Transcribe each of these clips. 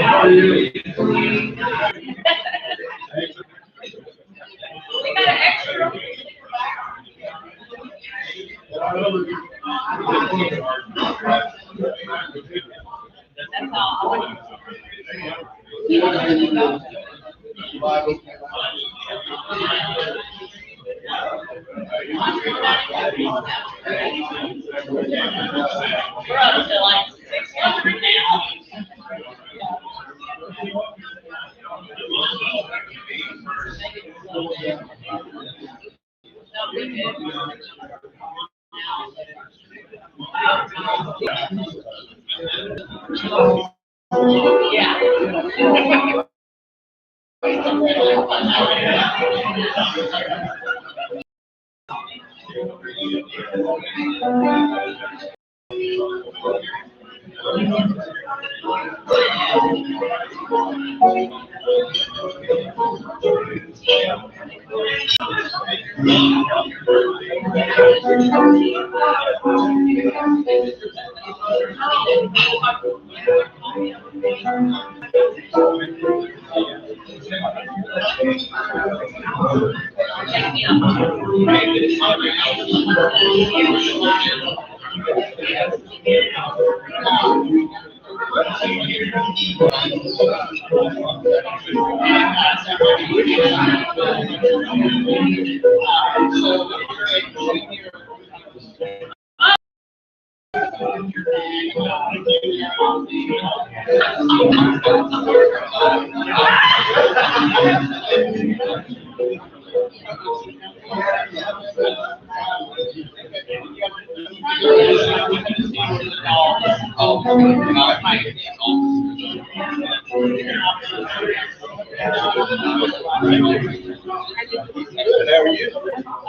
How are you?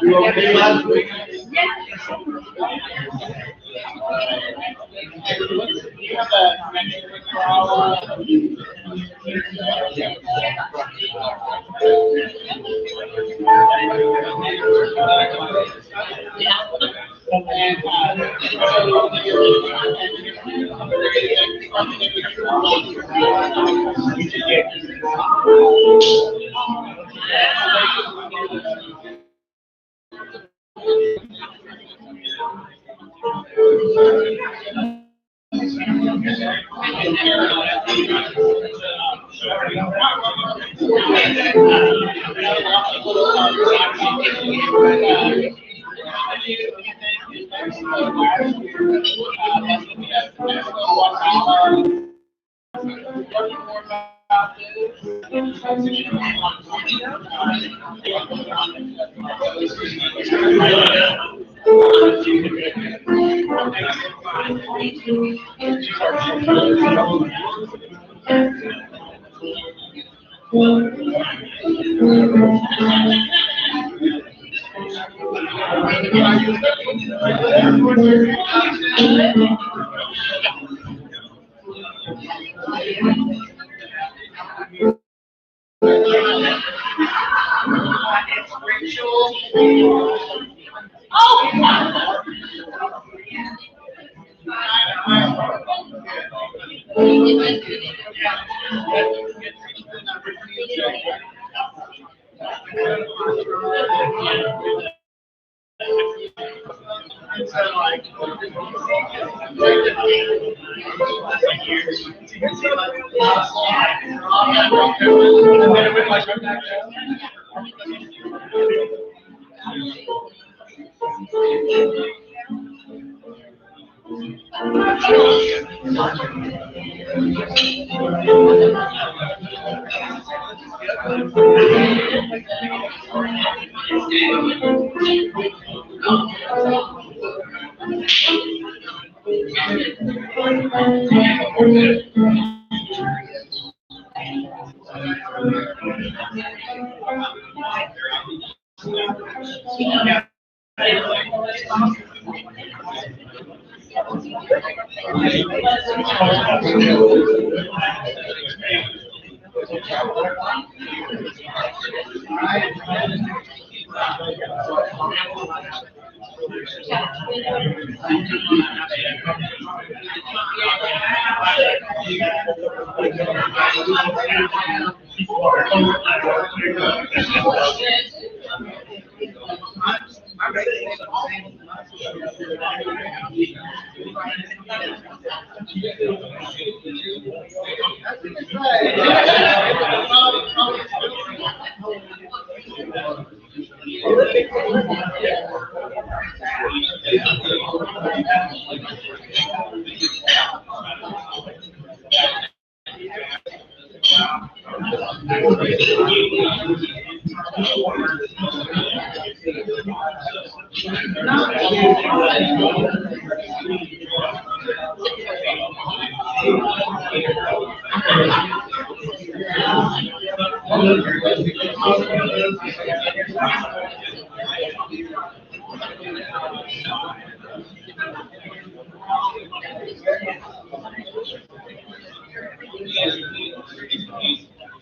You okay last week?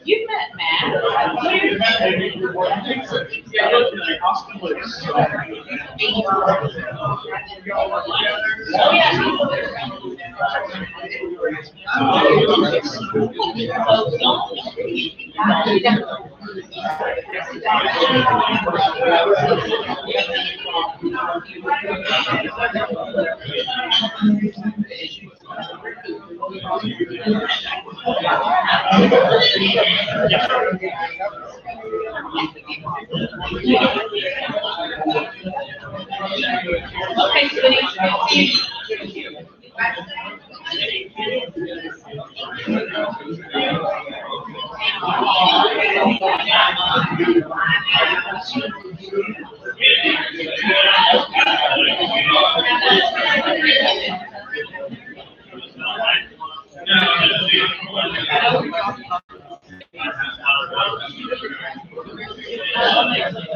You've met Matt. Okay, sweetie.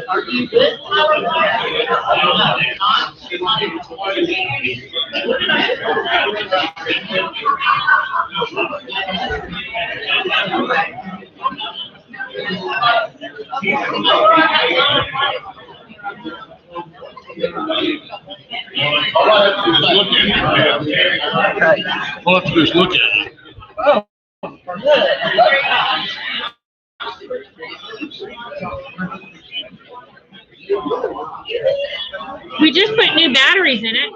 Are you good? All I have to do is look at it. We just put new batteries in it.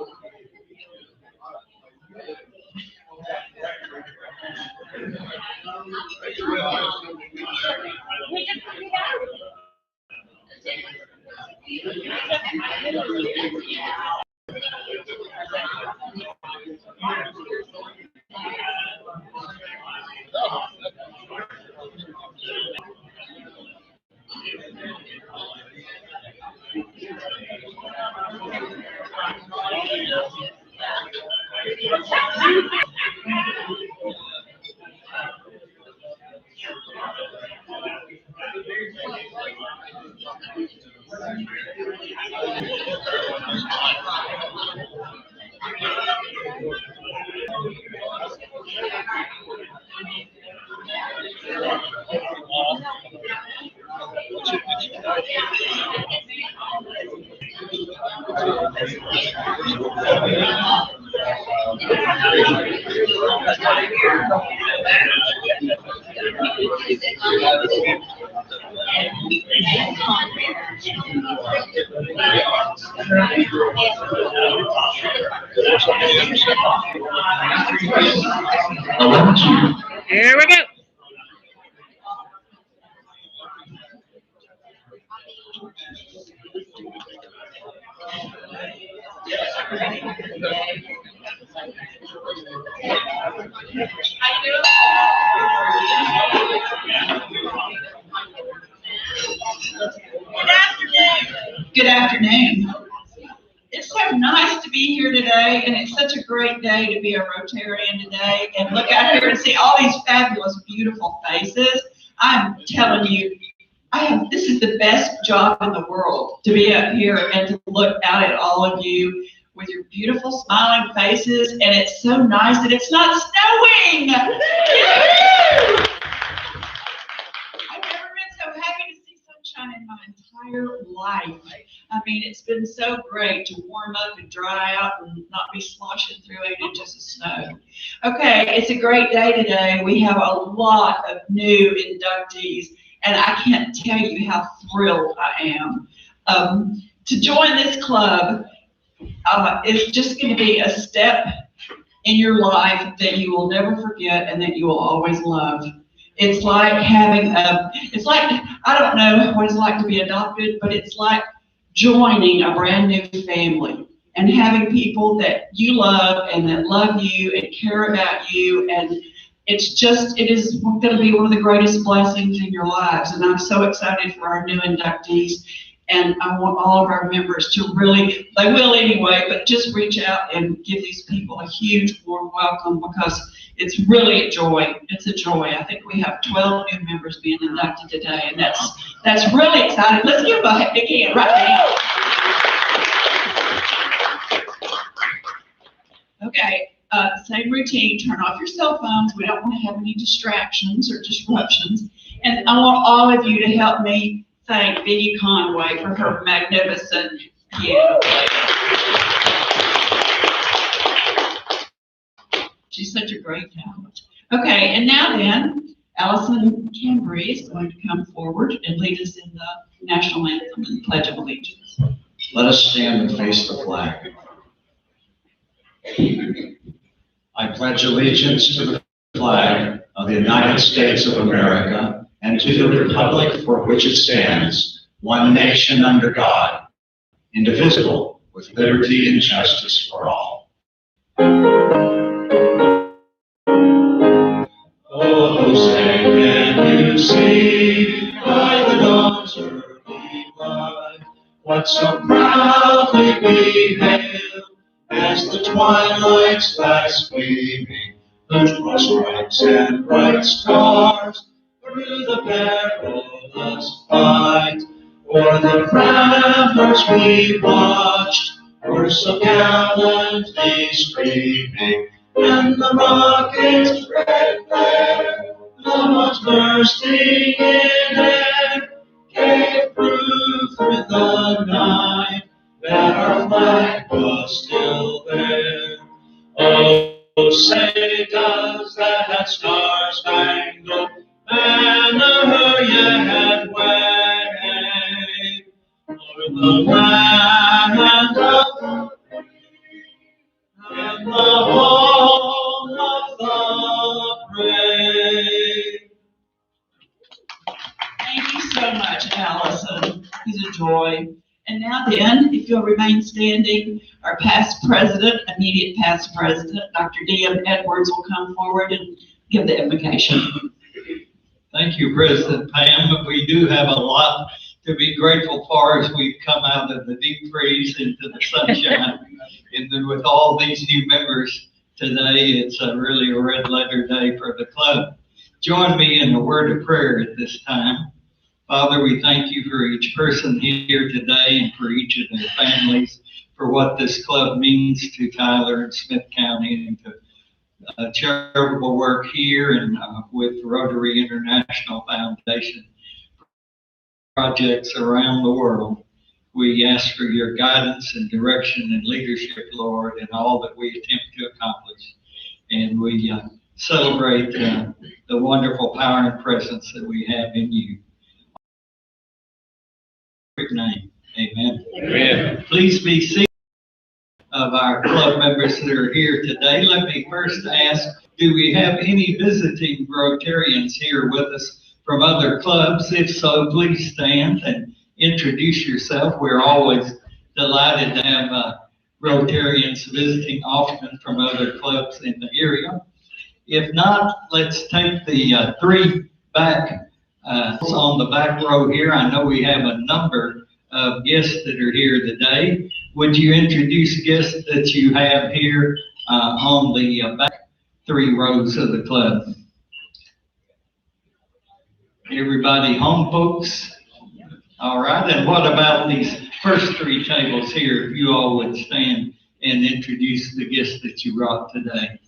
Here we go. Good afternoon. It's so nice to be here today, and it's such a great day to be a Rotarian today and look out here and see all these fabulous, beautiful faces. I'm telling you, this is the best job in the world, to be up here and to look out at all of you with your beautiful smiling faces, and it's so nice that it's not snowing. Yay! I've never been so happy to see sunshine in my entire life. I mean, it's been so great to warm up and dry out and not be sloshing through 8 inches of snow. Okay, it's a great day today. We have a lot of new inductees, and I can't tell you how thrilled I am. To join this club is just going to be a step in your life that you will never forget and that you will always love. It's like having I don't know what it's like to be adopted, but it's like joining a brand new family and having people that you love and that love you and care about you, and it is going to be one of the greatest blessings in your lives. And I'm so excited for our new inductees, and I want all of our members to really, they will anyway, but just reach out and give these people a huge warm welcome, because it's really a joy. It's a joy. I think we have 12 new members being inducted today, and that's really exciting. Let's give them a big hand right now. Okay, same routine. Turn off your cell phones. We don't want to have any distractions or disruptions. And I want all of you to help me thank Vinnie Conway for her magnificent piano playing. She's such a great talent. Okay, and now then, Allison Cambry is going to come forward and lead us in the national anthem and Pledge of Allegiance. Let us stand and face the flag. I pledge allegiance to the flag of the United States of America and to the republic for which it stands, one nation under God, indivisible, with liberty and justice for all. Oh, say can you see by the dawn's early light what so proudly we hailed as the twilight's fast gleaming, whose cross stripes and bright stars through the perilous fight For the ramblers we watched were so gallantly streaming, and the rocket's red flare, the ones bursting in air, gave proof through the night that our flag was still there. Oh, say does that star-spangled banner yet wave o'er the land of and the home of the brave? Thank you so much, Allison. He's a joy. And now then, if you'll remain standing, our past president, immediate past president, Dr. D.M. Edwards will come forward and give the invocation. Thank you, President Pam. We do have a lot to be grateful for as we've come out of the deep freeze into the sunshine. And then with all these new members today, it's really a red letter day for the club. Join me in a word of prayer at this time. Father, we thank you for each person here today and for each of their families, for what this club means to Tyler and Smith County and to charitable work here and with Rotary International Foundation projects around the world. We ask for your guidance and direction and leadership, Lord, in all that we attempt to accomplish. And we celebrate the wonderful power and presence that we have in you. Name. Amen. Amen. Please be seated of our club members that are here today. Let me first ask, do we have any visiting Rotarians here with us from other clubs? If so, please stand and introduce yourself. We're always delighted to have Rotarians visiting often from other clubs in the area. If not, let's take the three back on the back row here. I know we have a number of guests that are here today. Would you introduce guests that you have here on the back three rows of the club? Everybody home, folks? All right, and what about these first three tables here? If you all would stand and introduce the guests that you brought today.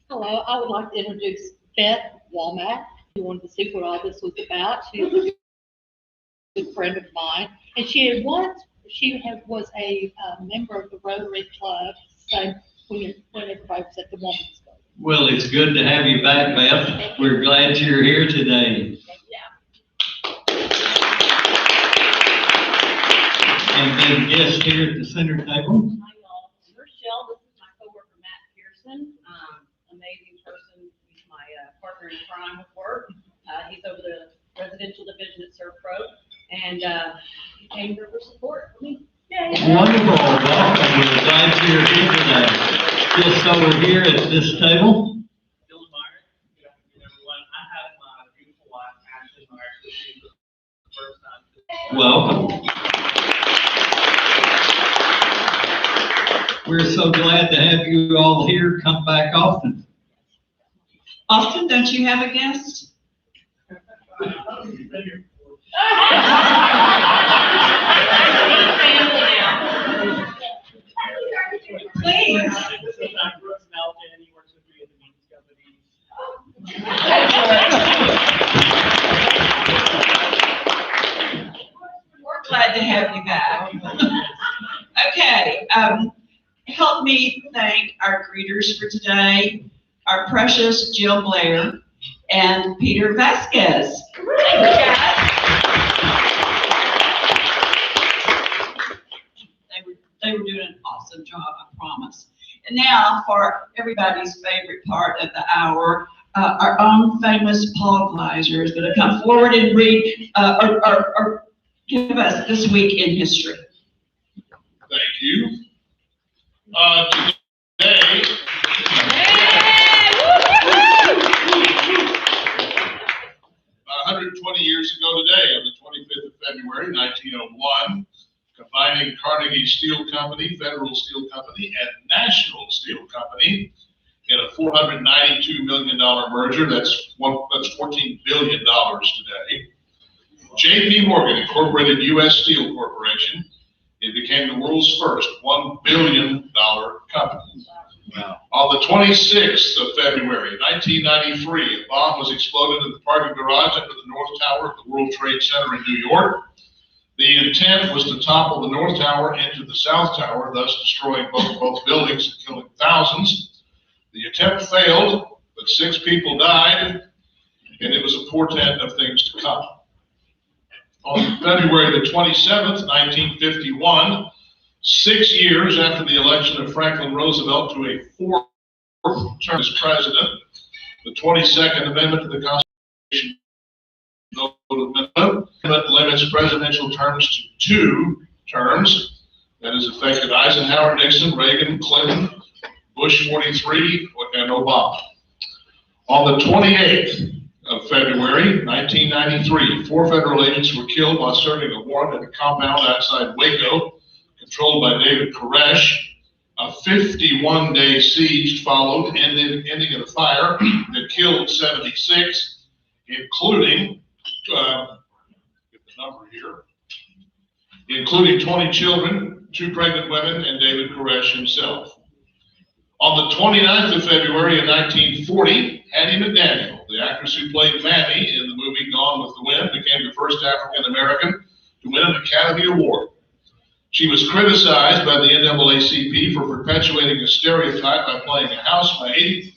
Hello, I would like to introduce Beth Womack. She wanted to see what all this was about. She's a good friend of mine, and she was a member of the Rotary Club. So when everybody was at the Women's Club. Well, it's good to have you back, Beth. We're glad you're here today. And then guest here at the center table. Rochelle, this is my coworker Matt Pearson. Amazing person. He's my partner in crime with work. He's over the residential division at Pro, and he came here for support for me. Yay. Wonderful. Welcome. We're glad you're here today. Just over here at this table. Bill Meyer. Good afternoon, everyone. I have my beautiful wife, Ashley Meyer, with me for the first time. Welcome. We're so glad to have you all here. Come back often. Austin, don't you have a guest? Please. This is Brooks Melton. He works with me at the means company. We're glad to have you back. Okay, help me thank our greeters for today, our precious Jill Blair and Peter Vasquez. Thank you, guys. They were doing an awesome job, I promise. And now for everybody's favorite part of the hour, our own famous Paul Gleiser is going to come forward and read or give us this week in history. Thank you. Today, 120 years ago today, on the 25th of February, 1901, combining Carnegie Steel Company, Federal Steel Company, and National Steel Company in a $492 million merger. That's $14 billion today. J.P. Morgan incorporated U.S. Steel Corporation. It became the world's first $1 billion company. Wow. On the 26th of February, 1993, a bomb was exploded in the parking garage under the North Tower of the World Trade Center in New York. The intent was to topple the North Tower into the South Tower, thus destroying both buildings and killing thousands. The attempt failed, but 6 people died, and it was a portent of things to come. On February the 27th, 1951, 6 years after the election of Franklin Roosevelt to a 4th term as president, the 22nd Amendment to the Constitution limits presidential terms to 2 terms. That has affected Eisenhower, Nixon, Reagan, Clinton, Bush 43, and Obama. On the 28th of February, 1993, 4 federal agents were killed while serving a warrant at a compound outside Waco, controlled by David Koresh. A 51-day siege followed, ending in a fire that killed 76, including, get the number here, including 20 children, 2 pregnant women, and David Koresh himself. On the 29th of February in 1940, Hattie McDaniel, the actress who played Mammy in the movie Gone with the Wind, became the first African American to win an Academy Award. She was criticized by the NAACP for perpetuating a stereotype by playing a housemaid.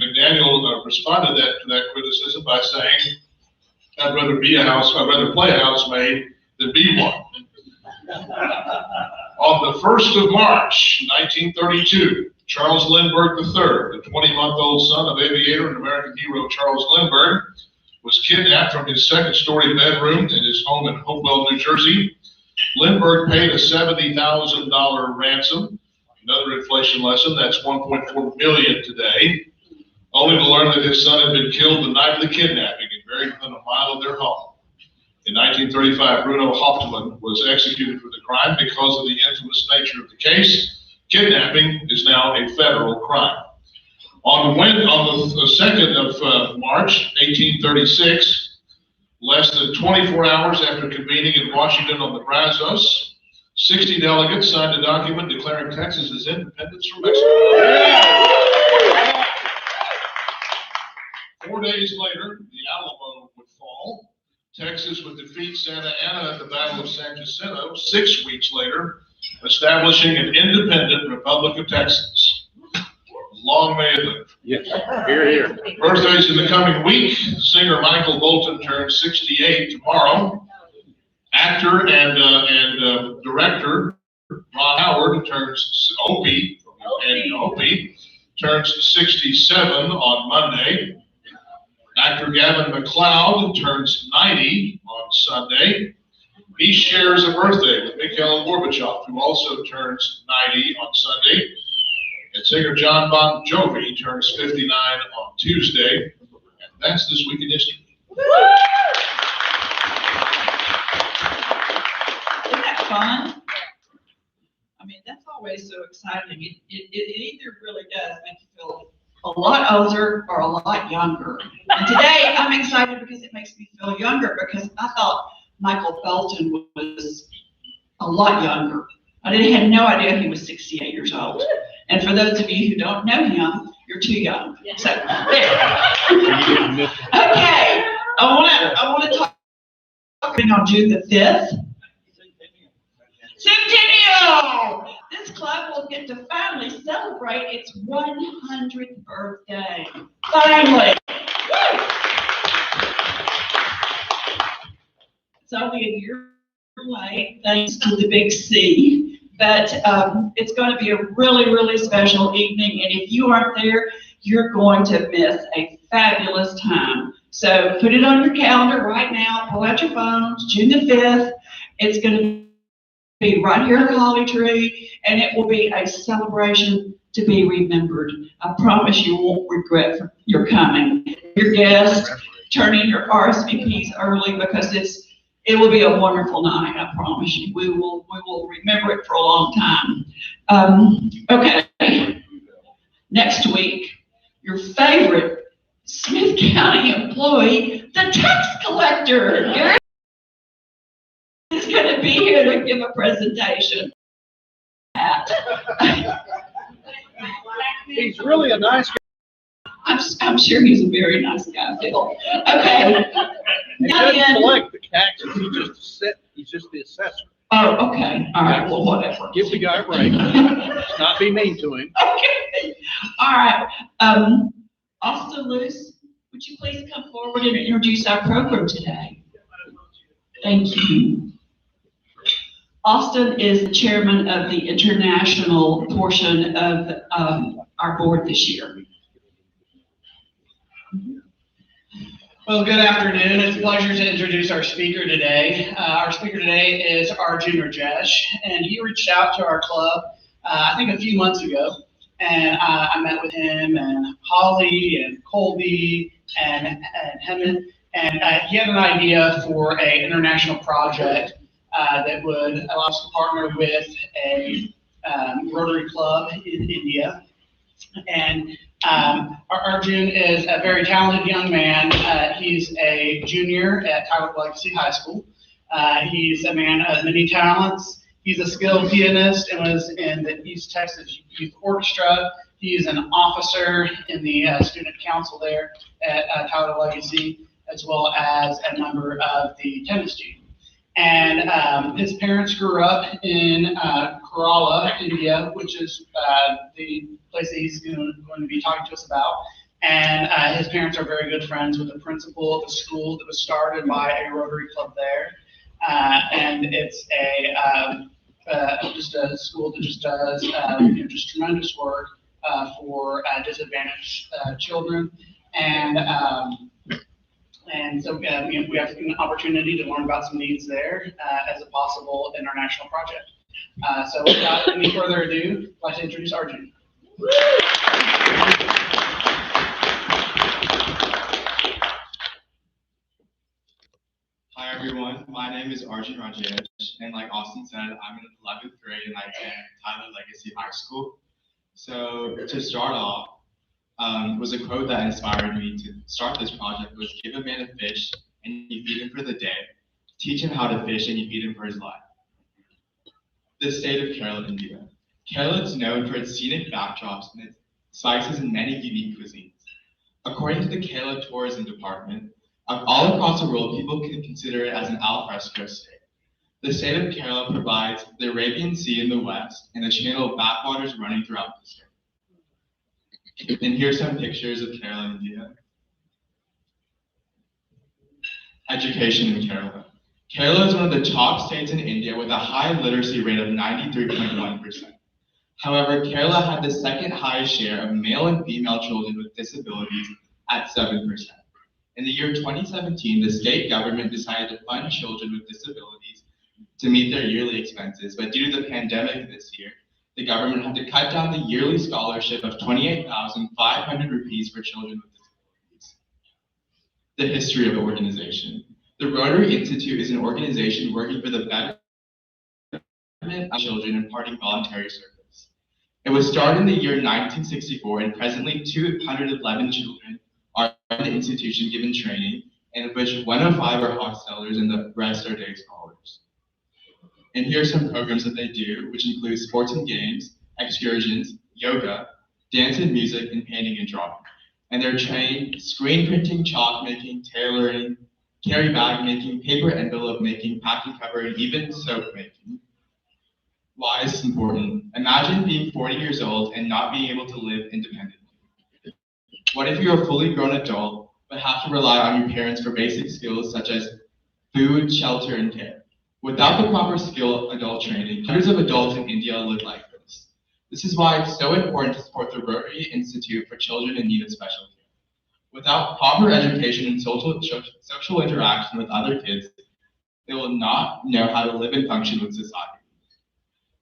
McDaniel responded to that criticism by saying, I'd rather play a housemaid than be one. On the 1st of March, 1932, Charles Lindbergh III, the 20-month-old son of aviator and American hero Charles Lindbergh, was kidnapped from his 2nd-story bedroom in his home in Hopewell, New Jersey. Lindbergh paid a $70,000 ransom. Another inflation lesson, that's $1.4 million today, only to learn that his son had been killed the night of the kidnapping and buried within a mile of their home. In 1935, Bruno Hauptmann was executed for the crime because of the infamous nature of the case. Kidnapping is now a federal crime. On the 2nd of March, 1836, less than 24 hours after convening in Washington on the Brazos, 60 delegates signed a document declaring Texas as independence from Mexico. 4 days later, the Alamo would fall. Texas would defeat Santa Anna at the Battle of San Jacinto 6 weeks later, establishing an independent Republic of Texas. Long may it live. Yes. Here, here. Birthdays in the coming week. Singer Michael Bolton turns 68 tomorrow. Actor and director Ron Howard turns Opie turns 67 on Monday. Actor Gavin McLeod turns 90 on Sunday. He shares a birthday with Mikhail Gorbachev, who also turns 90 on Sunday. And singer John Bon Jovi turns 59 on Tuesday. And that's This Week in History. Isn't that fun? I mean, that's always so exciting. It either really does make you feel a lot older or a lot younger. And today I'm excited because it makes me feel younger, because I thought Michael Bolton was a lot younger. I had no idea he was 68 years old. And for those of you who don't know him, you're too young. So there. Okay, I want to talk on June the 5th. Centennial! This club will get to finally celebrate its 100th birthday. Finally! Woo! It's only a year late, thanks to the big C. But it's going to be a really, really special evening. And if you aren't there, you're going to miss a fabulous time. So put it on your calendar right now. Pull out your phones. June the 5th. It's going to be right here at the Holly Tree, and it will be a celebration to be remembered. I promise you won't regret your coming. Your guests, turn in your RSVPs early, because it will be a wonderful night. I promise you. We will remember it for a long time. Okay. Next week, your favorite Smith County employee, the tax collector, Gary to be here to give a presentation. He's really a nice guy. I'm sure he's a very nice guy, Bill. Okay. He Now doesn't then- collect the taxes, he's just the assessor. Oh, okay, all right, well, whatever. Give the guy a break. Let's not be mean to him. Okay, all right. Austin Luce, would you please come forward and introduce our program today? Thank you. Austin is the chairman of the international portion of our board this year. Well, good afternoon. It's a pleasure to introduce our speaker today. Our speaker today is Arjun Rajesh, and he reached out to our club, I think a few months ago, and I met with him and Holly and Colby and Hemant, and he had an idea for an international project that would allow us to partner with a Rotary club in India. And Arjun is a very talented young man. He's a junior at Tyler Legacy High School. He's a man of many talents. He's a skilled pianist and was in the East Texas Youth Orchestra. He's an officer in the student council there at Tyler Legacy, as well as a member of the tennis team. And his parents grew up in Kerala, India, which is the place that he's going to be talking to us about. And his parents are very good friends with the principal of the school that was started by a Rotary club there. And it's just a school that just does just tremendous work for disadvantaged children. And so we have an opportunity to learn about some needs there as a possible international project. So without any further ado, I'd like to introduce Arjun. Hi everyone, my name is Arjun Rajesh, and like Austin said, I'm in 11th grade and I attend Tyler Legacy High School. So to start off, was a quote that inspired me to start this project was give a man a fish and you feed him for the day, teach him how to fish and you feed him for his life. The state of Kerala, India. Kerala is known for its scenic backdrops and its spices and many unique cuisines. According to the Kerala Tourism Department, all across the world, people can consider it as an alfresco state. The state of Kerala provides the Arabian Sea in the west and a channel of backwaters running throughout the state. And here's some pictures of Kerala, India. Education in Kerala. Kerala is one of the top states in India with a high literacy rate of 93.1%. However, Kerala had the second highest share of male and female children with disabilities at 7%. In the year 2017, the state government decided to fund children with disabilities to meet their yearly expenses, but due to the pandemic this year, the government had to cut down the yearly scholarship of 28,500 rupees for children with disabilities. The history of the organization. The Rotary Institute is an organization working for the betterment of children imparting voluntary service. It was started in the year 1964 and presently 211 children are in the institution given training, and of which 105 are hostelers and the rest are day scholars. And here are some programs that they do, which include sports and games, excursions, yoga, dance and music, and painting and drawing. And they're trained screen printing, chalk making, tailoring, carry bag making, paper envelope making, packing cover, and even soap making. Why is this important? Imagine being 40 years old and not being able to live independently. What if you're a fully grown adult, but have to rely on your parents for basic skills such as food, shelter, and care? Without the proper skill adult training, hundreds of adults in India live like this. This is why it's so important to support the Rotary Institute for Children in Need of Special Care. Without proper education and social interaction with other kids, they will not know how to live and function with society.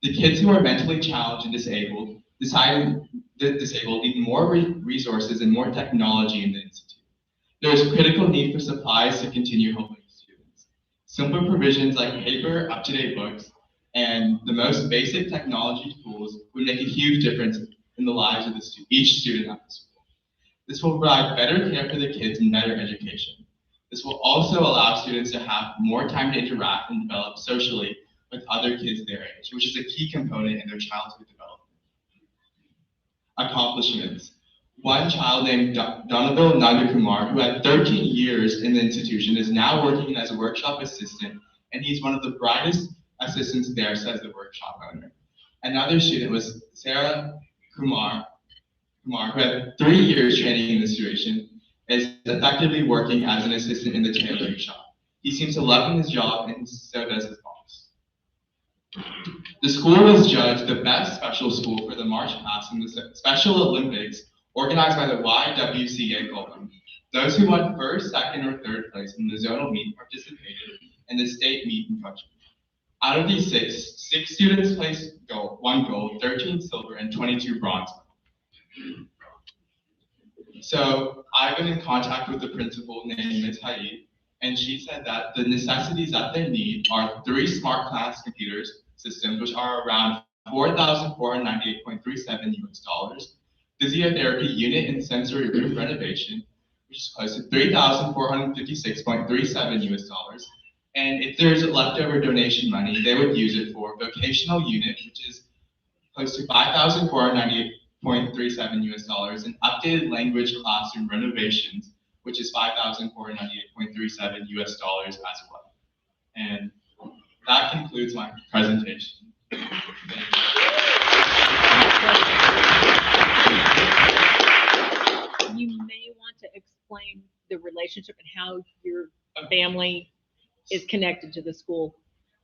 The kids who are mentally challenged and disabled need more resources and more technology in the Institute. There is critical need for supplies to continue helping students. Simple provisions like paper, up-to-date books, and the most basic technology tools would make a huge difference in the lives of each student at the school. This will provide better care for the kids and better education. This will also allow students to have more time to interact and develop socially with other kids their age, which is a key component in their childhood development. Accomplishments. One child named Donabil Nandakumar, who had 13 years in the institution, is now working as a workshop assistant, and he's one of the brightest assistants there, says the workshop owner. Another student was Sarah Kumar, who had 3 years training in this situation, is effectively working as an assistant in the tailoring shop. He seems to love his job, and so does his boss. The school was judged the best special school for the March Past in the Special Olympics organized by the YWCA Colon. Those who won first, second, or third place in the zonal meet participated in the state meet and coaching. Out of these six students placed 1 gold, 13 silver, and 22 bronze. So I've been in contact with the principal named Ms. Haid, and she said that the necessities that they need are 3 smart class computers systems, which are around $4,498.37 US, physiotherapy unit and sensory room renovation, which is close to $3,456.37 US, and if there's leftover donation money, they would use it for vocational unit, which is close to $5,498.37 US, and updated language classroom renovations, which is $5,498.37 US as well. And that concludes my presentation. You may want to explain the relationship and how your family is connected to the school.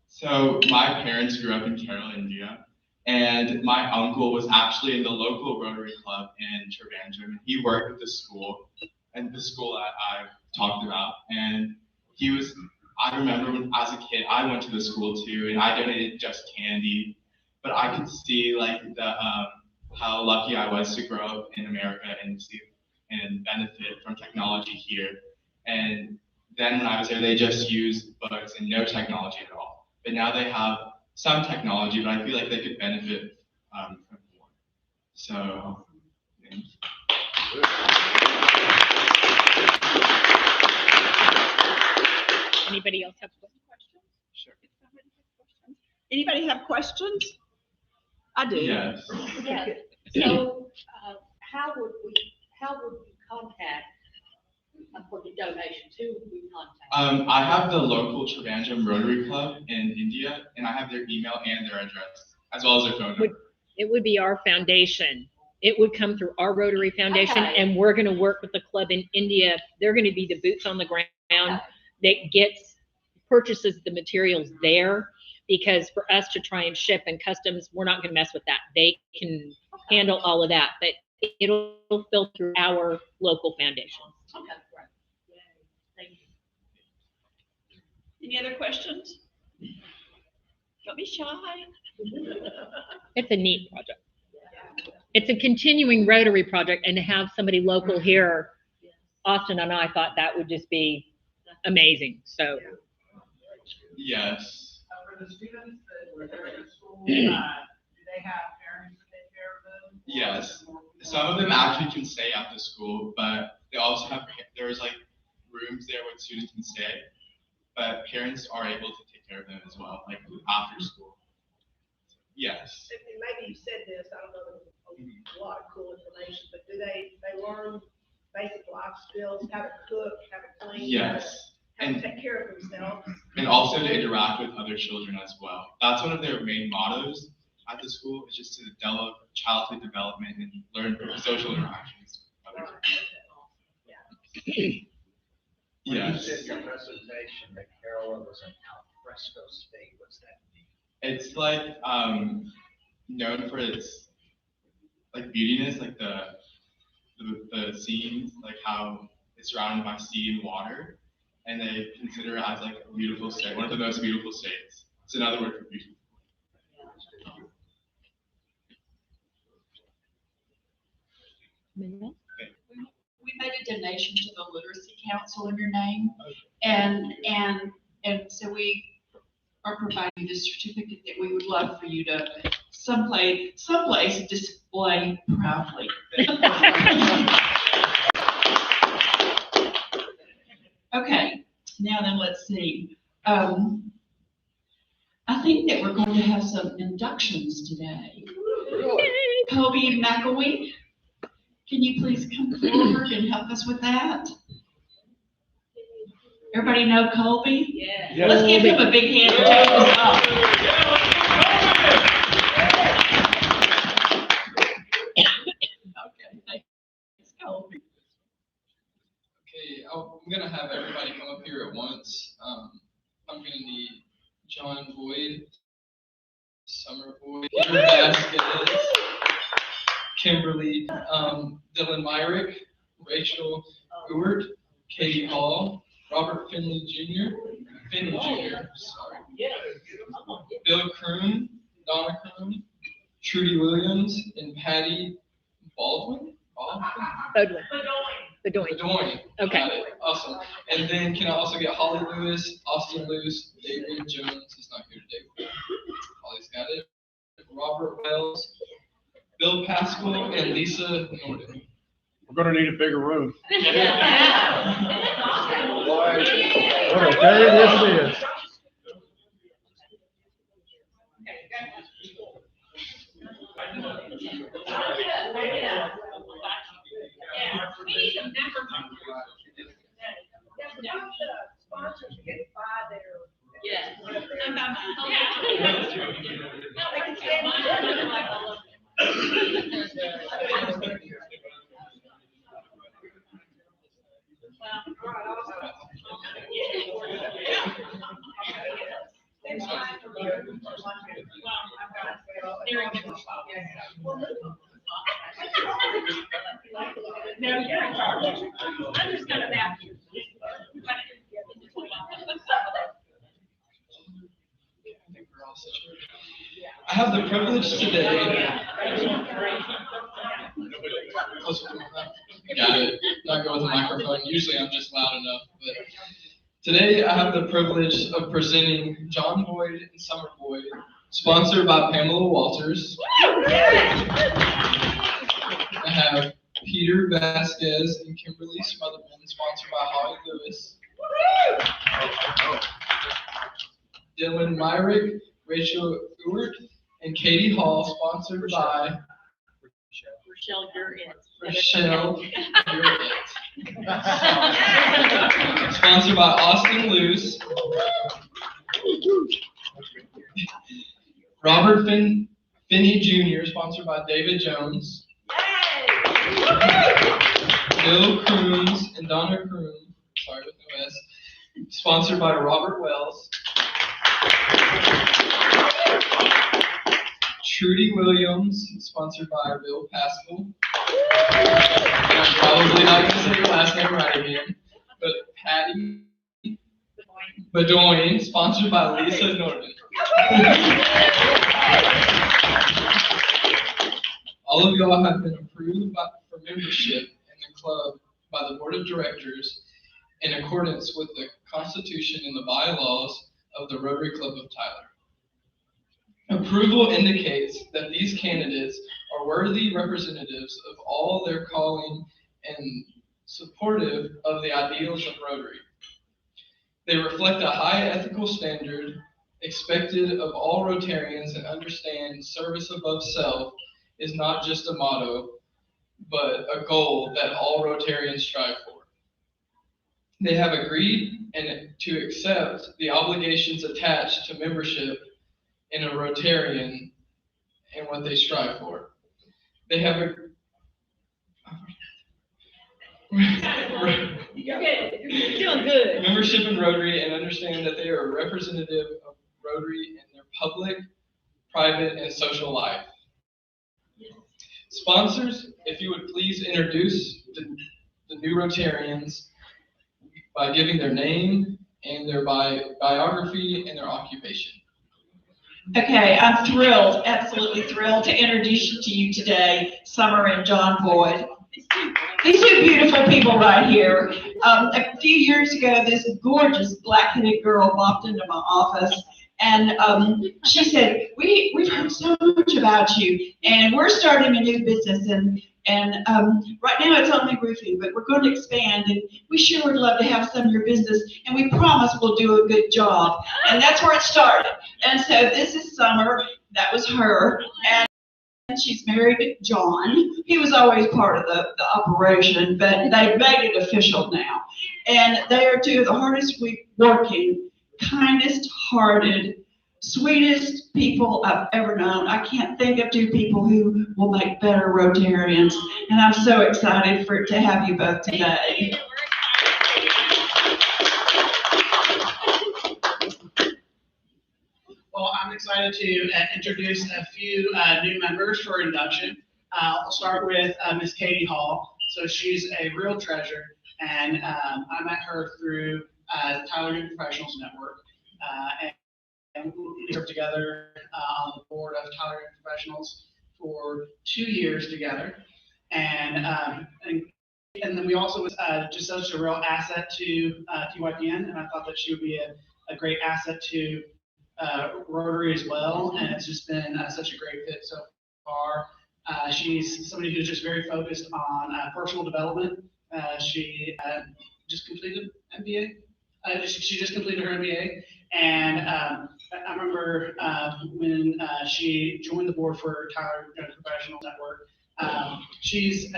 So my parents grew up in Kerala, India, and my uncle was actually in the local Rotary Club in Trivandrum. He worked with the school, and the school that I talked about, and he was, I remember when, as a kid, I went to the school too, and I donated just candy, but I could see like how lucky I was to grow up in America and see and benefit from technology here. And then when I was there, they just used books and no technology at all. But now they have some technology, but I feel like they could benefit from more. So, thank you. Anybody else have questions? Sure. Anybody have questions? I do. Yes. Yeah, so, how would we contact for the donations? Who would we contact? I have the local Trivandrum Rotary Club in India, and I have their email and their address, as well as their phone number. It would be our foundation. It would come through our Rotary Foundation, Okay. and we're going to work with the club in India. They're going to be the boots on the ground that purchases the materials there, because for us to try and ship and customs, we're not going to mess with that. They can handle all of that, but it'll filter through our local foundation. Okay, great. Thank you. Any other questions? Don't be shy. It's a neat project. It's a continuing Rotary project, and to have somebody local here, Austin and I thought that would just be amazing. So Yes. For the students that were there at school, do they have parents to take care of them? Yes. Some of them actually can stay at the school, but they also have, there's like rooms there where students can stay, but parents are able to take care of them as well, like after school. Yes. And maybe you said this, I don't know, a lot of cool information, but do they learn basic life skills, how to cook, how to clean? Yes. How to take care of themselves? And also to interact with other children as well. That's one of their main mottos at the school, is just to develop childhood development and learn social interactions with other kids. When you Yes. said your presentation that Kerala was an alfresco state, what's that mean? It's like known for its like beautiness, like the scenes, like how it's surrounded by sea and water, and they consider it as like a beautiful state, one of the most beautiful states. It's another word for beautiful. We made a donation to the Literacy Council in your name, and so we are providing this certificate that we would love for you to someplace display proudly. Okay, now then, let's see. I think that we're going to have some inductions today. Kobe McElwee, can you please come forward and help us with that? Everybody know Colby? Yeah. Let's give him a big hand to take this up. Okay, thanks, Colby. Okay, I'm gonna have everybody come up here at once. I'm gonna need John Boyd, Summer Boyd, Peter Vasquez, Kimberly, Dylan Myrick, Rachel Ewart, Katie Hall, Robert Finney Jr., sorry, Bill Kroon, Donna Kroon, Trudy Williams, and Patty Baldwin? Bedoin. Okay. Got it. Awesome. And then can I also get Holly Lewis, Austin Luce, David Jones, he's not here today. Holly's got it. Robert Wells, Bill Pascal, and Lisa Norden. We're gonna need a bigger room. Yeah. Okay, yes it is. We need some members. Sponsors get to buy their. Yes. No, you're in charge. I'm just gonna back you. I have the privilege today. Got it. Not go with the microphone. Usually I'm just loud enough, but today I have the privilege of presenting John Boyd and Summer Boyd, sponsored by Pamela Walters. I have Peter Vasquez and Kimberly Smotherman, sponsored by Holly Lewis. Dylan Myrick, Rachel Ewart, and Katie Hall, sponsored by Rochelle, you're it. Rochelle. You're it. Sponsored by Austin Luce. Robert Finney Jr., sponsored by David Jones. Bill Kroons and Donna Kroon, sorry with no S, sponsored by Robert Wells. Trudy Williams, sponsored by Bill Pascal. I'm probably not going to say your last name right again, but Patty Bedoin, sponsored by Lisa Norden. All of y'all have been approved for membership in the club by the board of directors in accordance with the Constitution and the bylaws of the Rotary Club of Tyler. Approval indicates that these candidates are worthy representatives of all their calling and supportive of the ideals of Rotary. They reflect a high ethical standard expected of all Rotarians and understand service above self is not just a motto, but a goal that all Rotarians strive for. They have agreed to accept the obligations attached to membership in a Rotarian and what they strive for. They have You're good. You're doing good. membership in Rotary and understand that they are a representative of Rotary in their public, private, and social life. Sponsors, if you would please introduce the new Rotarians by giving their name and their biography and their occupation. Okay, I'm thrilled, absolutely thrilled to introduce to you today Summer and John Boyd. These are beautiful people right here. A few years ago, this gorgeous black-headed girl walked into my office and she said, we've heard so much about you and we're starting a new business and And right now it's only roofing, but we're going to expand, and we sure would love to have some of your business, and we promise we'll do a good job. And that's where it started. And so this is Summer. That was her. And she's married to John. He was always part of the operation, but they made it official now. And they are two of the hardest working, kindest hearted, sweetest people I've ever known. I can't think of two people who will make better Rotarians. And I'm so excited to have you both today. Well, I'm excited to introduce a few new members for induction. I'll start with Miss Katie Hall. So she's a real treasure, and I met her through Tyler Young Professionals Network. And we worked together on the board of Tyler Young Professionals for 2 years together. And then we also was just such a real asset to TYPN, and I thought that she would be a great asset to Rotary as well, and it's just been such a great fit so far. She's somebody who's just very focused on personal development. She just completed MBA. She just completed her MBA, and I remember when she joined the board for Tyler Professional Network. She's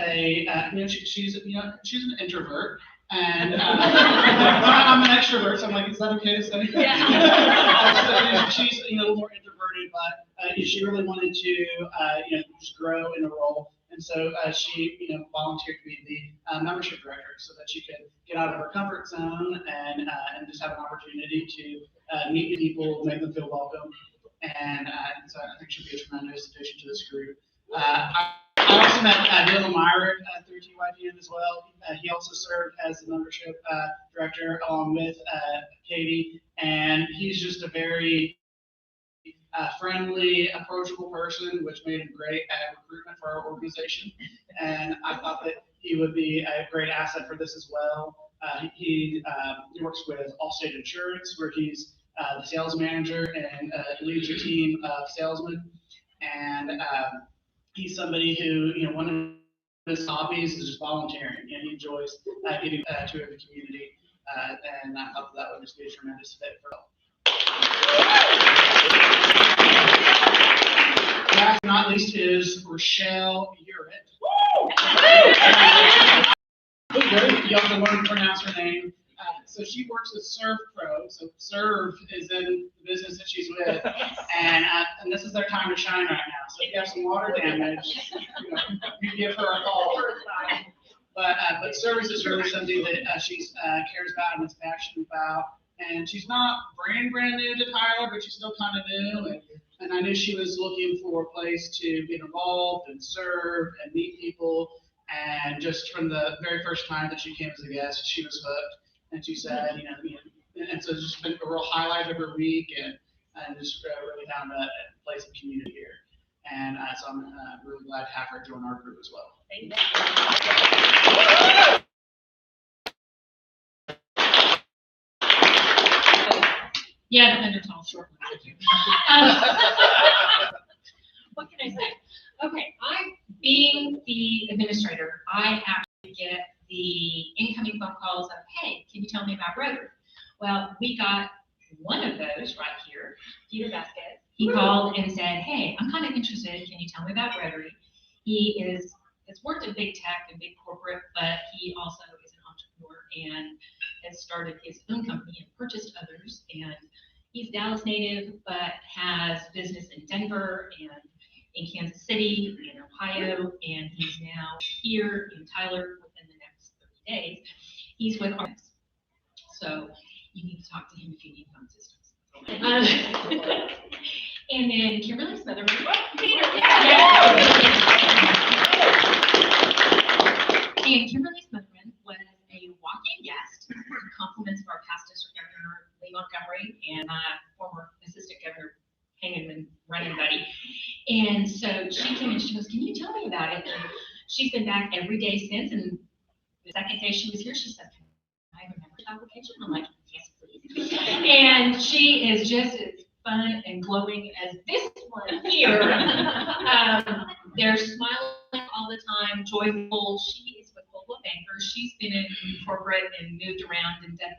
she's an introvert. And I'm an extrovert, so I'm like, is that okay to say? Yeah. She's a little more introverted, but she really wanted to just grow in a role, and so she volunteered to be the membership director, so that she could get out of her comfort zone and just have an opportunity to meet new people, make them feel welcome, and so I think she'll be a tremendous addition to this group. I also met Dylan Myrick through TYPN as well. He also served as the membership director along with Katie, and he's just a very friendly, approachable person, which made him great at recruitment for our organization. And I thought that he would be a great asset for this as well. He works with Allstate Insurance, where he's the sales manager and leads a team of salesmen. And he's somebody who, one of his hobbies is just volunteering, and he enjoys giving to the community. And I thought that would just be a tremendous fit for him. Last but not least is Rochelle Urett. You have to learn to pronounce her name. So she works with Serve Pro. So Serve is in the business that she's with, and this is their time to shine right now. So if you have some water damage, you give her a call. But service is really something that she cares about and is passionate about. And she's not brand new to Tyler, but she's still kind of new. And I knew she was looking for a place to get involved and serve and meet people. And just from the very first time that she came as a guest, she was hooked. And she said, and so it's just been a real highlight of her week, and just really found a place of community here. And so I'm really glad to have her join our group as well. Yeah, the undertone short. What can I say? Okay, being the administrator, I actually get the incoming phone calls of, hey, can you tell me about Rotary? Well, we got one of those right here, Peter Vasquez. He called and said, hey, I'm kind of interested. Can you tell me about Rotary? He has worked in big tech and big corporate, but he also is an entrepreneur and has started his own company and purchased others. And he's Dallas native, but has business in Denver and in Kansas City, in Ohio, and he's now here in Tyler within the next 30 days. He's with us. So you need to talk to him if you need phone systems. And then Kimberly Smitherman. And Kimberly Smitherman was a walk-in guest, compliments of our past district governor, Lee Montgomery, and former assistant governor, hanging and running buddy. And so she came and she goes, can you tell me about it? And she's been back every day since. And the second day she was here, she said, can I have a membership application? I'm like, yes, please. And she is just as fun and glowing as this one here. They're smiling all the time, joyful. She is with Coldwell Banker. She's been in corporate and moved around and done.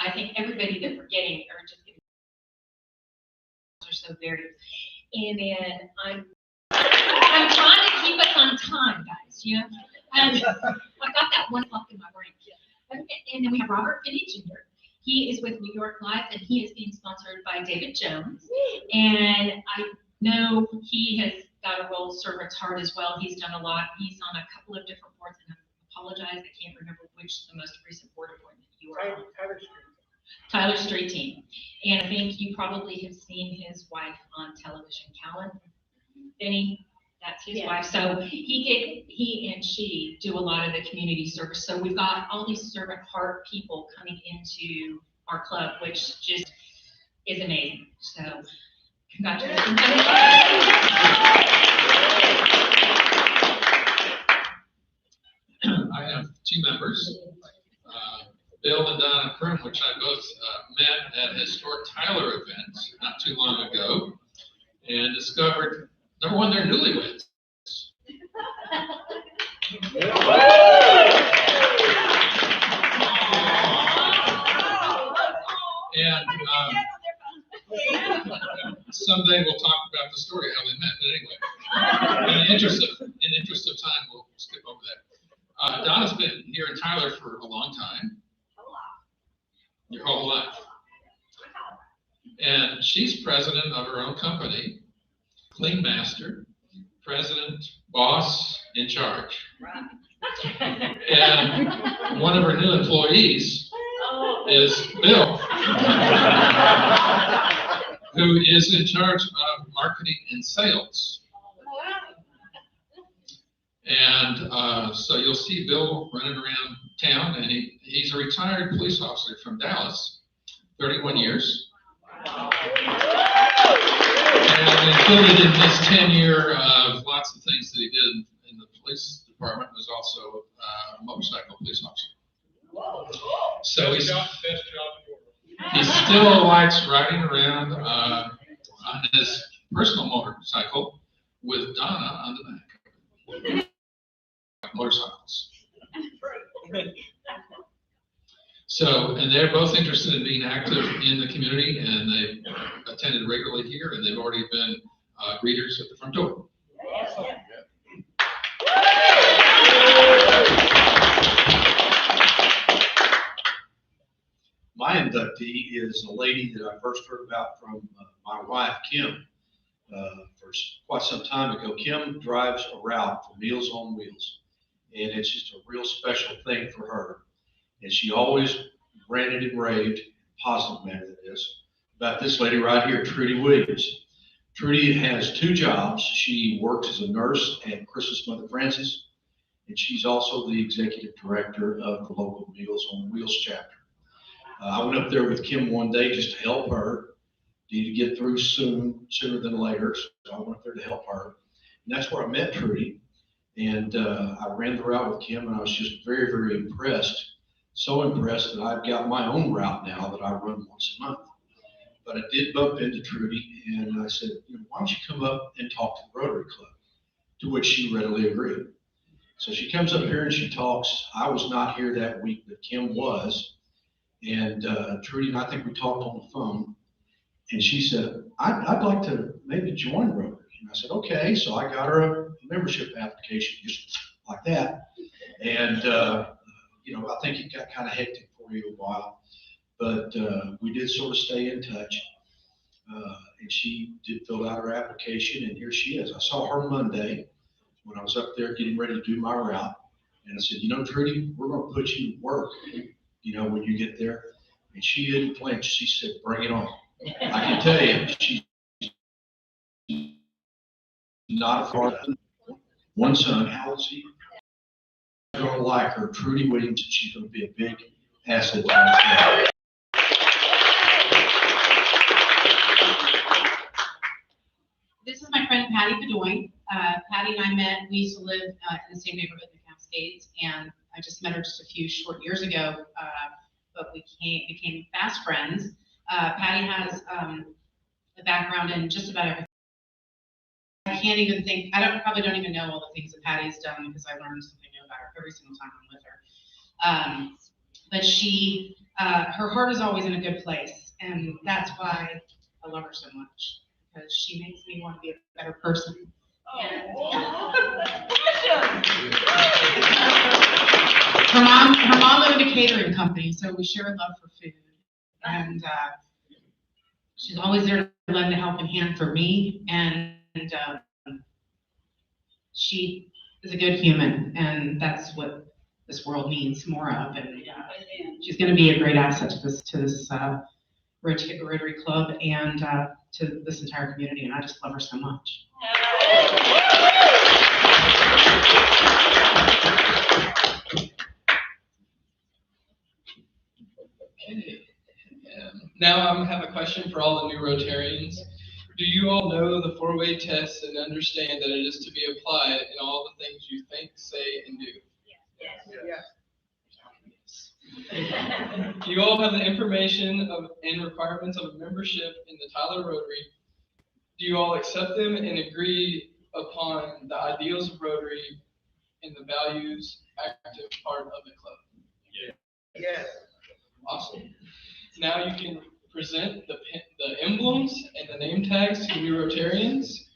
I think everybody that we're getting are just getting are so very. And then I'm trying to keep us on time, guys. You know, and I've got that 1 o'clock in my brain. And then we have Robert Finney Jr. He is with New York Life, and he is being sponsored by David Jones. And I know he has got a role servant's heart as well. He's done a lot. He's on a couple of different boards, and I apologize, I can't remember which the most recent board appointment you were on. Tyler Street team. And I think you probably have seen his wife on television, Callan Finney. That's his wife. So he and she do a lot of the community service. So we've got all these servant heart people coming into our club, which just is amazing. So congratulations. I have 2 members, Bill and Donna Kern, which I both met at historic Tyler events not too long ago, and discovered, number one, they're newlyweds. And someday we'll talk about the story how they met. But anyway, in the interest of time, we'll skip over that. Donna's been here in Tyler for a long time. Your whole life. And she's president of her own company, Clean Master, president, boss, in charge. And one of her new employees is Bill, who is in charge of marketing and sales. And so you'll see Bill running around town, and he's a retired police officer from Dallas, 31 years. And included in his tenure of lots of things that he did in the police department was also a motorcycle police officer. So he still likes riding around on his personal motorcycle with Donna on the back. Motorcycles. So, and they're both interested in being active in the community, and they've attended regularly here, and they've already been greeters at the front door. My inductee is a lady that I first heard about from my wife, Kim, for quite some time ago. Kim drives a route for Meals on Wheels, and it's just a real special thing for her. And she always ranted and raved, positive manner that is, about this lady right here, Trudy Williams. Trudy has 2 jobs. She works as a nurse at Christmas Mother Francis, and she's also the executive director of the local Meals on Wheels chapter. I went up there with Kim one day just to help her. Need to get through sooner than later, so I went up there to help her. And that's where I met Trudy. And I ran the route with Kim, and I was just very, very impressed. So impressed that I've got my own route now that I run once a month. But I did bump into Trudy, and I said, why don't you come up and talk to the Rotary Club? To which she readily agreed. So she comes up here and she talks. I was not here that week, but Kim was. And Trudy and I think we talked on the phone. And she said, I'd like to maybe join Rotary. And I said, okay. So I got her a membership application just like that. And, I think it got kind of hectic for you a while. But we did sort of stay in touch. And she did fill out her application, and here she is. I saw her Monday when I was up there getting ready to do my route. And I said, Trudy, we're going to put you to work, when you get there. And she didn't flinch. She said, bring it on. I can tell you, she's not a far. One son, how old is he? You're going to like her, Trudy Williams, and she's going to be a big asset. This is my friend Patty Bedoin. Patty and I met, we used to live in the same neighborhood in the Cascades, and I just met her just a few short years ago, but we became fast friends. Patty has a background in just about everything. I can't even think, probably don't even know all the things that Patty's done because I learned something new about her every single time I'm with her. But she, her heart is always in a good place, and that's why I love her so much, because she makes me want to be a better person. And her mom owned a catering company, so we share a love for food, and she's always there to lend a helping hand for me, and she is a good human, and that's what this world needs more of. And she's going to be a great asset to this Rotary Club and to this entire community. And I just love her so much. Okay. Now I have a question for all the new Rotarians. Do you all know the four-way test and understand that it is to be applied in all the things you think, say, and do? Yes. You all have the information and requirements of a membership in the Tyler Rotary. Do you all accept them and agree upon the ideals of Rotary and the values active part of the club? Yes. Awesome. Now you can present the emblems and the name tags to new Rotarians.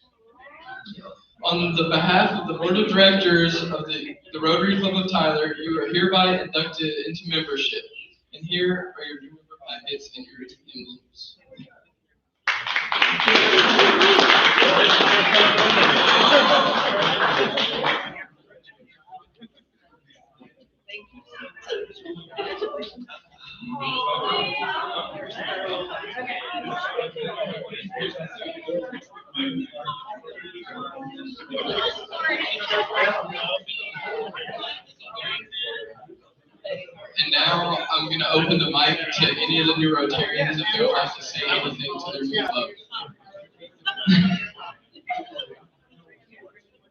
On the behalf of the Board of Directors of the Rotary Club of Tyler, you are hereby inducted into membership. And here are your new member packets and your emblems. And now I'm going to open the mic to any of the new Rotarians if they would like to say anything to their new club.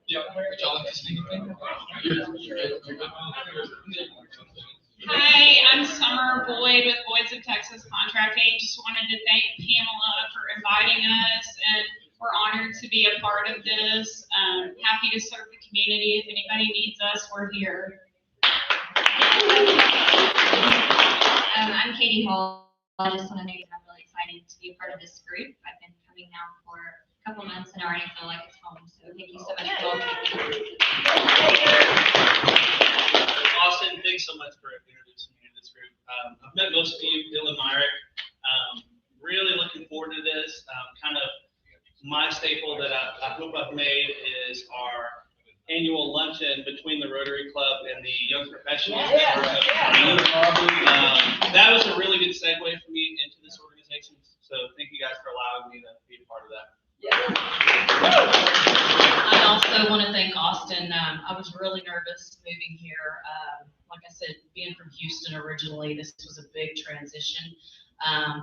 Yeah, would y'all like to say anything? You're good. Hi, I'm Summer Boyd with Boyd's of Texas Contracting. Just wanted to thank Pamela for inviting us, and we're honored to be a part of this. Happy to serve the community. If anybody needs us, we're here. I'm Katie Hall. I just want to know that I'm really excited to be a part of this group. I've been coming now for a couple months and I already feel like it's home. So thank you so much for welcoming me. Austin, thanks so much for introducing me to this group. I've met most of you, Dylan Myrick. Really looking forward to this. Kind of my staple that I hope I've made is our annual luncheon between the Rotary Club and the Young Professionals. That was a really good segue for me into this organization. So thank you guys for allowing me to be a part of that. I also want to thank Austin. I was really nervous moving here. Like I said, being from Houston originally, this was a big transition.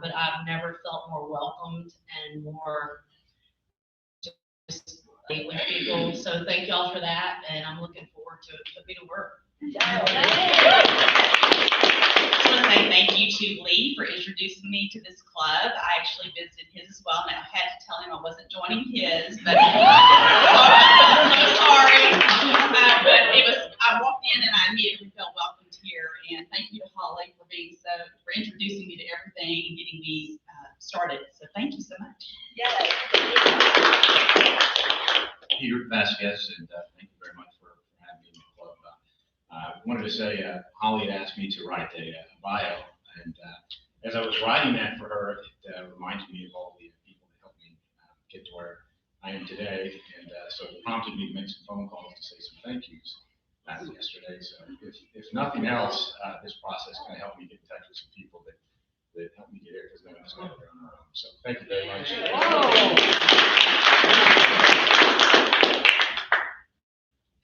But I've never felt more welcomed and more just with people. So thank y'all for that, and I'm looking forward to it. Put me to work. I want to say thank you to Lee for introducing me to this club. I actually visited his as well, and I had to tell him I wasn't joining his, but I'm sorry. But it was, I walked in and I immediately felt welcomed here, and thank you to Holly for introducing me to everything and getting me started. So thank you so much. Peter Vasquez, and thank you very much for having me in the club. I wanted to say, Holly had asked me to write a bio, and as I was writing that for her, it reminded me of all the people that helped me get to where I am today, and so it prompted me to make some phone calls to say some thank yous yesterday. So if nothing else, this process can help me get in touch with some people that helped me get here, because no one's got there on their own. So thank you very much.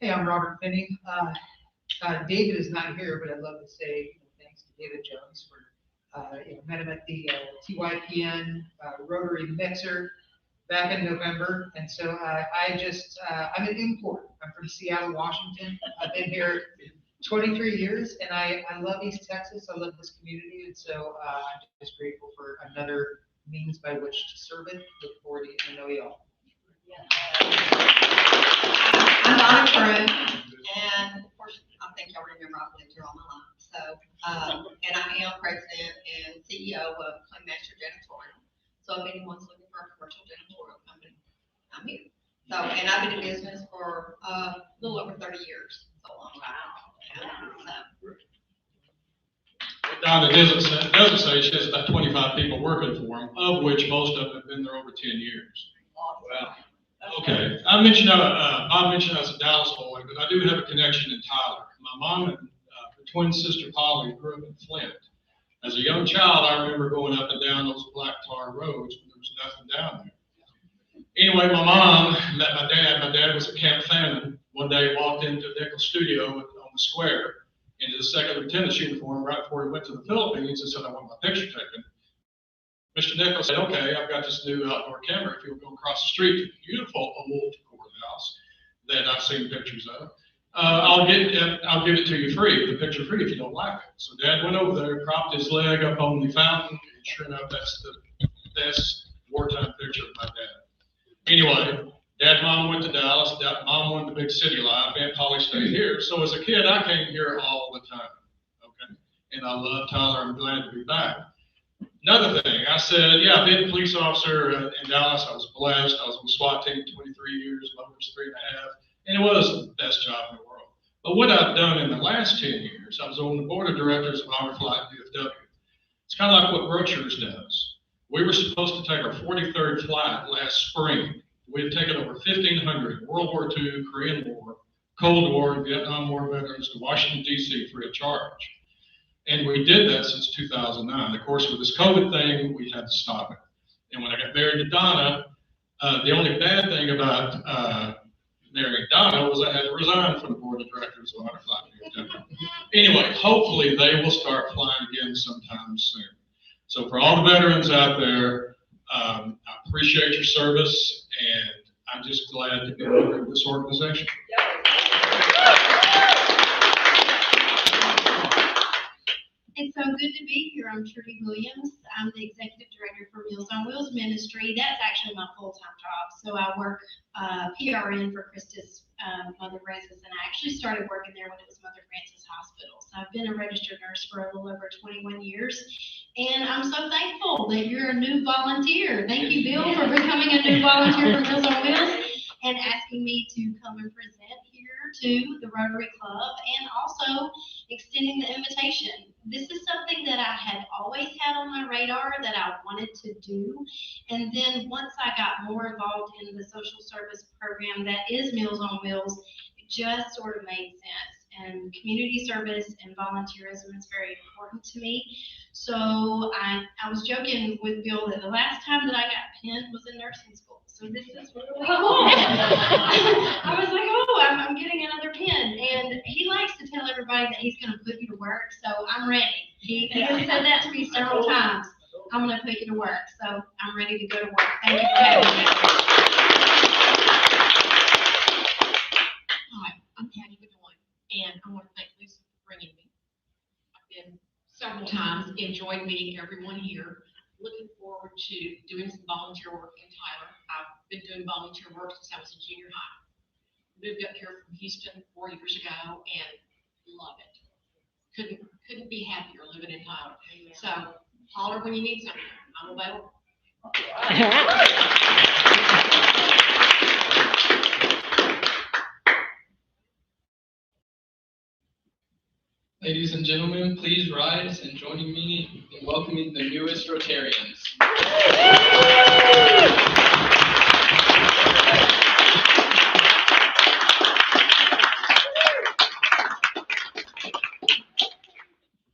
Hey, I'm Robert Finney. David is not here, but I'd love to say thanks to David Jones for met him at the TYPN Rotary Mixer back in November, and so I'm an import. I'm from Seattle, Washington. I've been here 23 years, and I love East Texas. I love this community, and so I'm just grateful for another means by which to serve it. Look forward to getting to know you all. I'm Donna Curran, and of course, I think y'all remember I've lived here all my life. So, and I am president and CEO of Claymaster Janitorial. So if anyone's looking for a commercial janitorial company, I'm here. So, and I've been in business for a little over 30 years. So long. Wow. Donna doesn't say she has about 25 people working for them, of which most of them have been there over 10 years. Wow. Okay, Bob mentioned I was a Dallas boy, but I do have a connection in Tyler. My mom and her twin sister Polly grew up in Flint. As a young child, I remember going up and down those black tar roads when there was nothing down there. Anyway, my mom met my dad. My dad was at Camp Fannin. One day, walked into Nichols' studio on the square in his second lieutenant's uniform right before he went to the Philippines and said, "I want my picture taken." Mr. Nichols said, "Okay, I've got this new outdoor camera. If you'll go across the street to the beautiful old courthouse that I've seen pictures of, I'll give it to you free, the picture free if you don't like it." So Dad went over there, propped his leg up on the fountain, and sure enough, that's the best wartime picture of my dad. Anyway, Dad and Mom went to Dallas. Mom went to big city life. Aunt Polly stayed here. So as a kid, I came here all the time. Okay, and I love Tyler. I'm glad to be back. Another thing, I said, yeah, I've been a police officer in Dallas. I was blessed. I was on the SWAT team 23 years, Logan's 3.5, and it was the best job in the world. But what I've done in the last 10 years, I was on the board of directors of Honor Flight DFW. It's kind of like what Rochers does. We were supposed to take our 43rd flight last spring. We had taken over 1,500 World War II, Korean War, Cold War, and Vietnam War veterans to Washington, D.C. free of charge. And we did that since 2009. Of course, with this COVID thing, we had to stop it. And when I got married to Donna, the only bad thing about marrying Donna was I had to resign from the board of directors of Honor Flight. Anyway, hopefully they will start flying again sometime soon. So for all the veterans out there, I appreciate your service, and I'm just glad to be a member of this organization. It's so good to be here. I'm Trudy Williams. I'm the executive director for Meals on Wheels Ministry. That's actually my full-time job. So I work PRN for Christus Mother Francis, and I actually started working there when it was Mother Francis Hospital. So I've been a registered nurse for a little over 21 years, and I'm so thankful that you're a new volunteer. Thank you, Bill, for becoming a new volunteer for Meals on Wheels and asking me to come and present here to the Rotary Club, and also extending the invitation. This is something that I had always had on my radar that I wanted to do. And then once I got more involved in the social service program that is Meals on Wheels, it just sort of made sense. And community service and volunteerism is very important to me. So I was joking with Bill that the last time that I got pinned was in nursing school. So this is really cool. I was like, oh, I'm getting another pin. And he likes to tell everybody that he's going to put you to work. So I'm ready. He has said that to me several times. I'm going to put you to work. So I'm ready to go to work. Thank you for having me. Hi, I'm Patty Bedoin, and I want to thank Lisa for bringing me. I've been several times, enjoyed meeting everyone here. Looking forward to doing some volunteer work in Tyler. I've been doing volunteer work since I was in junior high. Moved up here from Houston 4 years ago and love it. Couldn't be happier living in Tyler. So holler when you need something. I'm available. Ladies and gentlemen, please rise and join me in welcoming the newest Rotarians.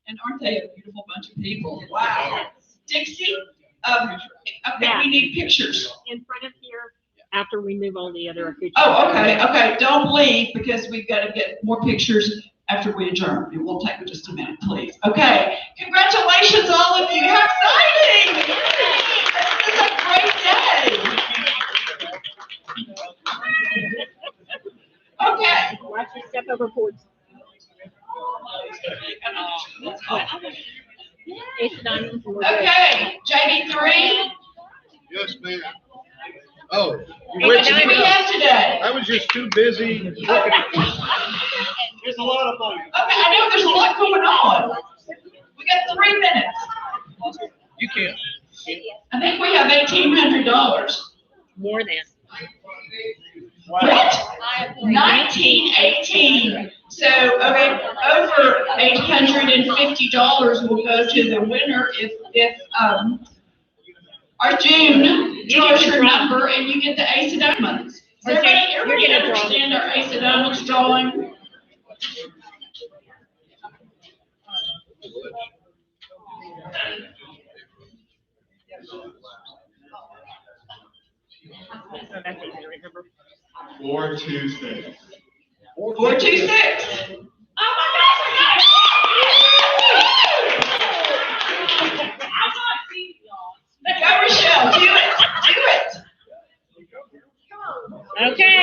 And aren't they a beautiful bunch of people? Wow. Dixie, okay, Yeah. we need pictures. In front of here, after we move all the other pictures. Oh, okay. Don't leave because we've got to get more pictures after we adjourn. It will take just a minute, please. Okay. Congratulations, all of you. How exciting! This is a great day. Okay. Watch your step over forward. It's done. Okay, JB3, Yes, ma'am. Oh. What did we have today? I was just too busy looking at. There's a lot of money. Okay, I know there's a lot going on. We got 3 minutes. You can't. I think we have $1,800. More than. What? 1918. So, okay, over $850 will go to the winner if our June draws your number and you get the Ace of Diamonds. Does everybody understand our Ace of Diamonds drawing? Four, two, six. 426. Oh my gosh, go Rochelle, do it. Okay.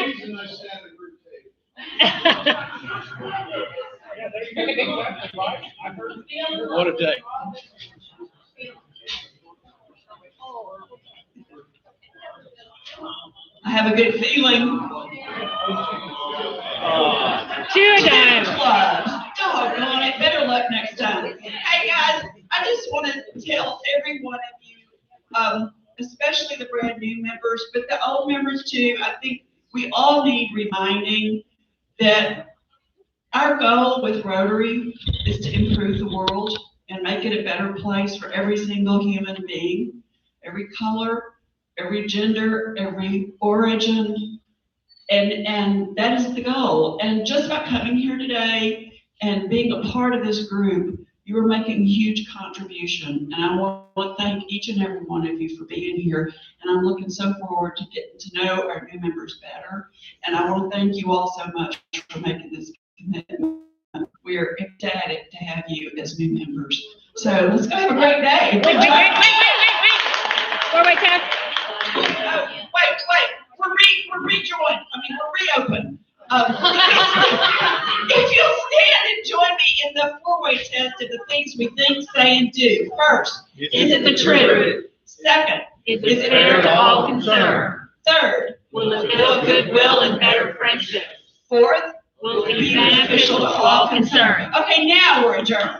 What a day. I have a good feeling. 2 dimes. Doggone it. Better luck next time. Hey guys, I just want to tell every one of you, especially the brand new members, but the old members too, I think we all need reminding that our goal with Rotary is to improve the world and make it a better place for every single human being, every color, every gender, every origin, and that is the goal. And just by coming here today and being a part of this group, you are making a huge contribution. And I want to thank each and every one of you for being here. And I'm looking so forward to getting to know our new members better. And I want to thank you all so much for making this commitment. We are ecstatic to have you as new members. So let's go have a great day. Wait, Ted. Wait. We're rejoined. We're reopened. If you'll stand and join me in the 4-way test of the things we think, say, and do. First, is it the truth? Second, is it fair to all concerned? Third, will it build goodwill and better friendship? Fourth, will it be beneficial to all concerned? Okay, now we're adjourned.